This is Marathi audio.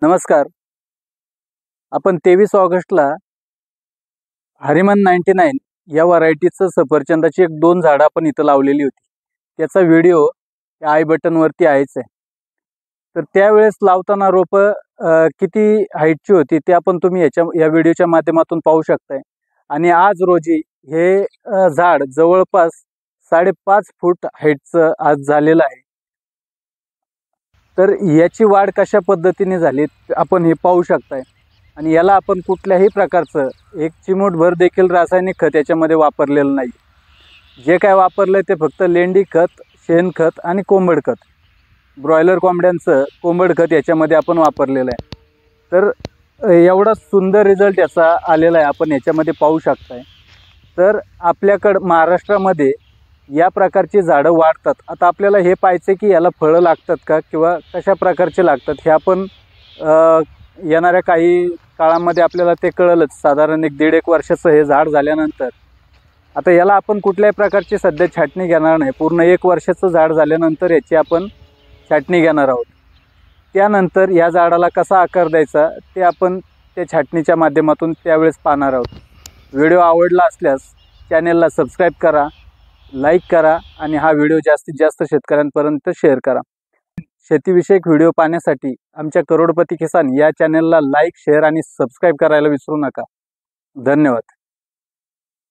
नमस्कार. आपण 23 ऑगस्टला हरिमन 99 या व्हरायटीचं सफरचंदाची 1-2 झाडं आपण इथं लावलेली होती. त्याचा व्हिडिओ आय बटनवरती आहेच आहे. तर त्यावेळेस लावताना रोपं किती हाईटची होती ते आपण तुम्ही या व्हिडिओच्या माध्यमातून पाहू शकताय. आणि आज रोजी हे झाड जवळपास 5.5 फूट हाईटचं आज झालेलं आहे. तर याची वाढ कशा पद्धतीने झाली आपण हे पाहू शकताय. आणि याला आपण कुठल्याही प्रकारचं एक चिमूटभर देखील रासायनिक खत याच्यामध्ये वापरलेलं नाही. जे काय वापरलं ते फक्त लेंडी खत, शेणखत आणि कोंबड खत, ब्रॉयलर कोंबड्यांचं कोंबड खत याच्यामध्ये आपण वापरलेलं आहे. तर एवढा सुंदर रिझल्ट याचा आलेला आहे, आपण याच्यामध्ये पाहू शकताय. तर आपल्याकडं महाराष्ट्रामध्ये या प्रकारची झाडं वाढतात. आता आपल्याला हे पाहायचं की याला फळं लागतात का किंवा कशा प्रकारचे लागतात हे आपण येणाऱ्या काही काळामध्ये आपल्याला ते कळलंच. साधारण 1-1.5 वर्षाचं हे झाड झाल्यानंतर आता याला आपण कुठल्याही प्रकारची सध्या छाटणी घेणार नाही. पूर्ण 1 वर्षाचं झाड झाल्यानंतर याची आपण छाटणी घेणार आहोत. त्यानंतर या झाडाला कसा आकार द्यायचा ते आपण त्या छाटणीच्या माध्यमातून त्यावेळेस पाहणार आहोत. व्हिडिओ आवडला असल्यास चॅनेलला सबस्क्राईब करा, लाईक करा आणि हा व्हिडिओ जास्तीत जास्त शेतकऱ्यांपर्यंत शेअर करा. शेतीविषयक व्हिडिओ पाहण्यासाठी आमच्या करोडपती किसान या चॅनेलला लाईक, शेअर आणि सबस्क्राईब करायला विसरू नका. धन्यवाद.